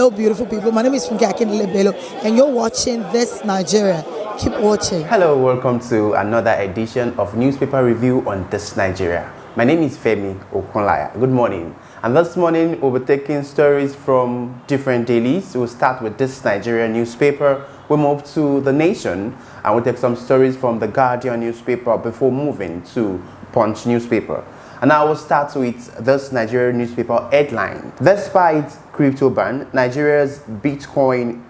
Hello, beautiful people. My name is Funke Akindele Bello, and you're watching This Nigeria. Keep watching. Hello, welcome to another edition of Newspaper Review on This Nigeria. My name is Femi Okunlaya. Good morning. And this morning, we'll be taking stories from different dailies. We'll start with This Nigeria newspaper. We'll move to The Nation, and we'll take some stories from The Guardian newspaper before moving to Punch newspaper. And I will start with This Nigeria newspaper headline. Despite crypto ban, Nigeria's Bitcoin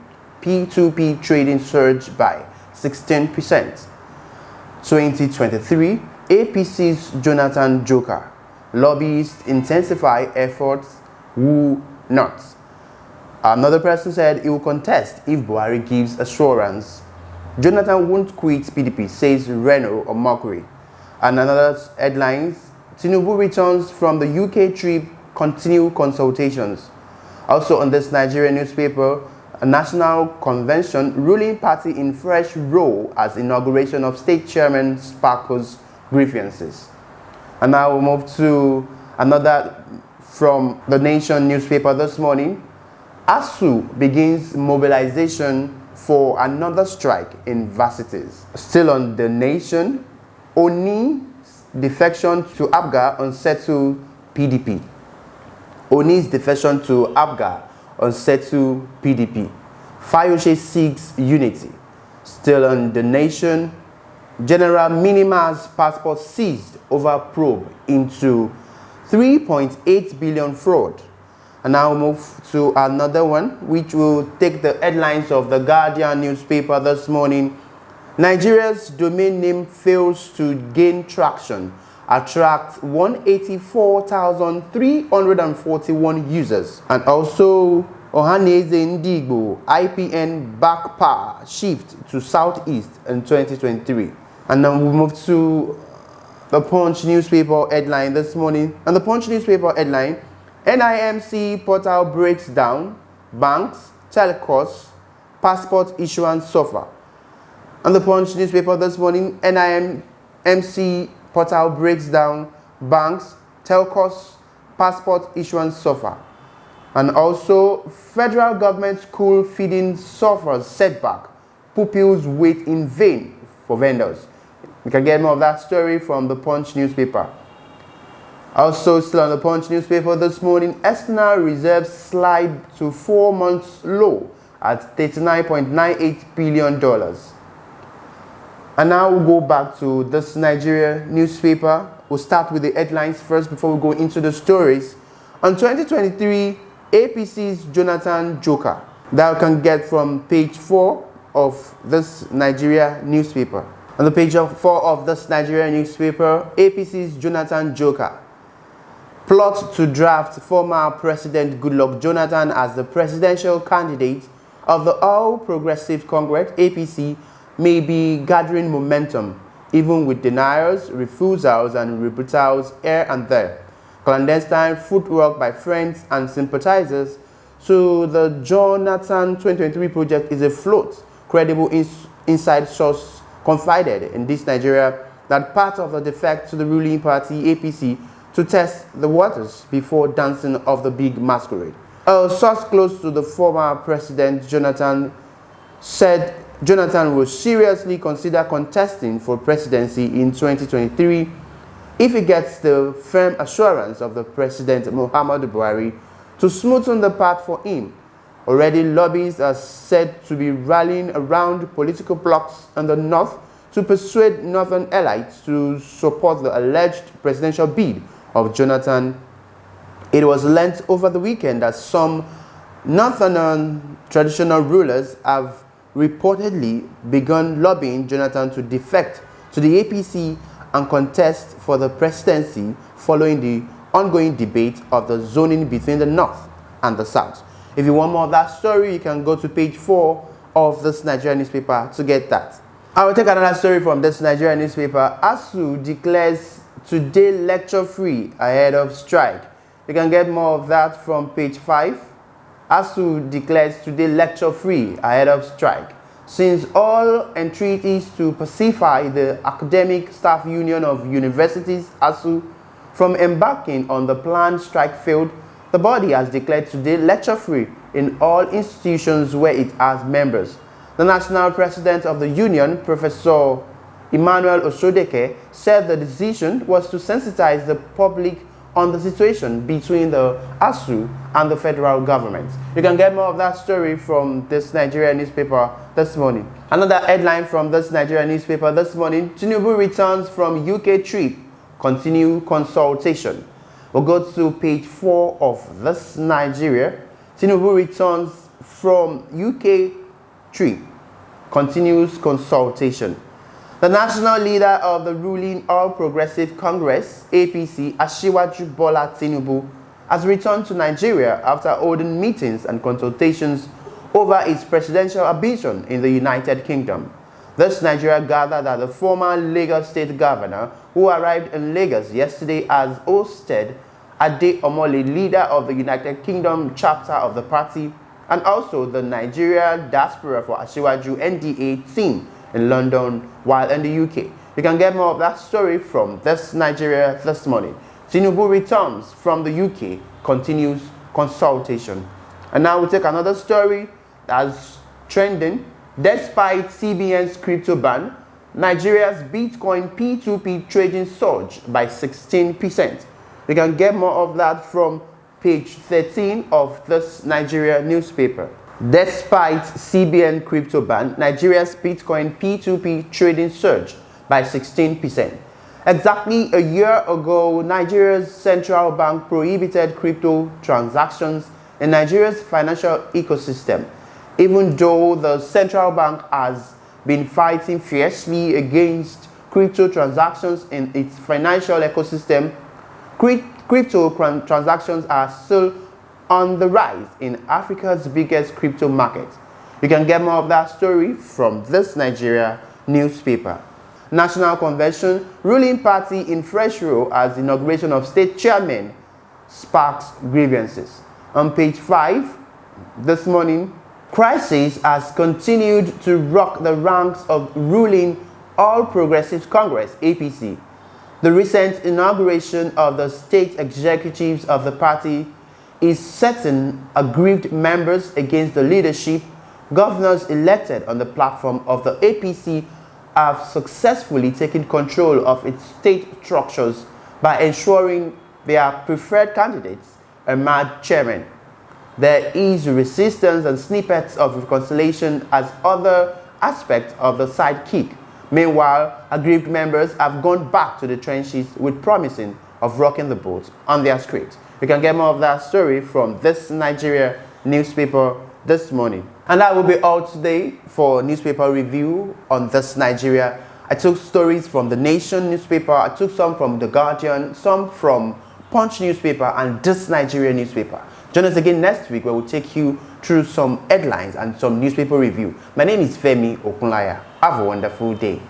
P2P trading surged by 16%. 2023, APC's Jonathan Joker. Lobbyists intensify efforts, who not? Another person said he will contest if Buhari gives assurance. Jonathan won't quit PDP, says Reno or Mercury. And another headlines, Tinubu returns from the UK trip, continue consultations. Also on This Nigeria newspaper, a national convention, ruling party in fresh role as inauguration of state chairman sparkles grievances. And now we'll move to another from The Nation newspaper this morning. ASU begins mobilization for another strike in varsities. Still on The Nation, Oni defection to APGA unsettle PDP. Oni's defection to APGA unsettle PDP. Fayose seeks unity. Still on The Nation, General Minima's passport seized over probe into 3.8 billion fraud. And now we'll move to another one, which will take the headlines of The Guardian newspaper this morning. Nigeria's domain name fails to gain traction, attract 184,341 users. And also, Ohaneze Ndigbo, IPN back power shift to Southeast in 2023. And now we move to the Punch newspaper headline this morning. And the Punch newspaper headline, NIMC portal breaks down, banks, telcos, passport issuance suffer. On the Punch newspaper this morning, NIMC portal breaks down, banks, telcos, passport issuance suffer. And also, federal government school feeding suffers setback, pupils wait in vain for vendors. You can get more of that story from the Punch newspaper. Also, still on the Punch newspaper this morning, external reserves slide to 4 months low at $39.98 billion. And now we'll go back to This Nigeria newspaper. We'll start with the headlines first before we go into the stories. On 2023, APC's Jonathan Joker. That you can get from page 4 of This Nigeria newspaper. On the page 4 of This Nigeria newspaper, APC's Jonathan Joker. Plot to draft former President Goodluck Jonathan as the presidential candidate of the All Progressive Congress, APC, may be gathering momentum, even with denials, refusals, and rebuttals here and there. Clandestine footwork by friends and sympathizers to the Jonathan 2023 project is afloat. Credible inside source confided in This Nigeria that part of the defect to the ruling party, APC, to test the waters before dancing of the big masquerade. A source close to the former president, Jonathan, said Jonathan will seriously consider contesting for presidency in 2023 if he gets the firm assurance of the President Muhammadu Buhari to smoothen the path for him. Already, lobbyists are said to be rallying around political blocs in the north to persuade northern elites to support the alleged presidential bid of Jonathan. It was learnt over the weekend that some northern traditional rulers have reportedly begun lobbying Jonathan to defect to the APC and contest for the presidency following the ongoing debate of the zoning between the north and the south. If you want more of that story, you can go to page 4 of This Nigeria newspaper to get that. I will take another story from This Nigeria newspaper. ASU declares today lecture free ahead of strike. You can get more of that from page 5. ASU declares today lecture free ahead of strike. Since all entreaties to pacify the Academic Staff Union of Universities, ASU, from embarking on the planned strike failed, the body has declared today lecture free in all institutions where it has members. The national president of the union, Professor Emmanuel Osodeke, said the decision was to sensitize the public on the situation between the ASU and the federal government. You can get more of that story from ThisNigeria newspaper this morning. Another headline from ThisNigeria newspaper this morning: Tinubu returns from UK trip, continue consultation. We'll go to page 4 of ThisNigeria. Tinubu returns from UK trip, continues consultation. The national leader of the ruling All Progressive Congress, APC, Asiwaju Bola Tinubu, has returned to Nigeria after holding meetings and consultations over its presidential ambition in the United Kingdom. ThisNigeria gathered that the former Lagos State Governor, who arrived in Lagos yesterday, has hosted Ade Omole, leader of the United Kingdom chapter of the party, and also the Nigeria Diaspora for Asiwaju NDA team in London while in the UK. You can get more of that story from ThisNigeria this morning. Tinubu returns from the UK, continues consultation. And now we take another story that's trending. Despite CBN's crypto ban, Nigeria's Bitcoin P2P trading surged by 16%. You can get more of that from page 13 of ThisNigeria newspaper. Despite CBN crypto ban, Nigeria's Bitcoin P2P trading surged by 16%. Exactly a year ago, Nigeria's central bank prohibited crypto transactions in Nigeria's financial ecosystem. Even though the central bank has been fighting fiercely against crypto transactions in its financial ecosystem, crypto transactions are still on the rise in Africa's biggest crypto market. You can get more of that story from ThisNigeria newspaper. National Convention, ruling party in fresh row as inauguration of state chairman sparks grievances. On page 5 this morning, crisis has continued to rock the ranks of ruling All Progressive Congress, APC. The recent inauguration of the state executives of the party is setting aggrieved members against the leadership. Governors elected on the platform of the APC have successfully taken control of its state structures by ensuring their preferred candidates emerge chairman. There is resistance and snippets of reconciliation as other aspects of the sidekick. Meanwhile, aggrieved members have gone back to the trenches with promising of rocking the boat on their script. You can get more of that story from ThisNigeria newspaper this morning. And that will be all today for newspaper review on ThisNigeria. I took stories from The Nation newspaper, I took some from The Guardian, some from Punch newspaper and ThisNigeria newspaper. Join us again next week where we'll take you through some headlines and some newspaper review. My name is Femi Okunlaya. Have a wonderful day.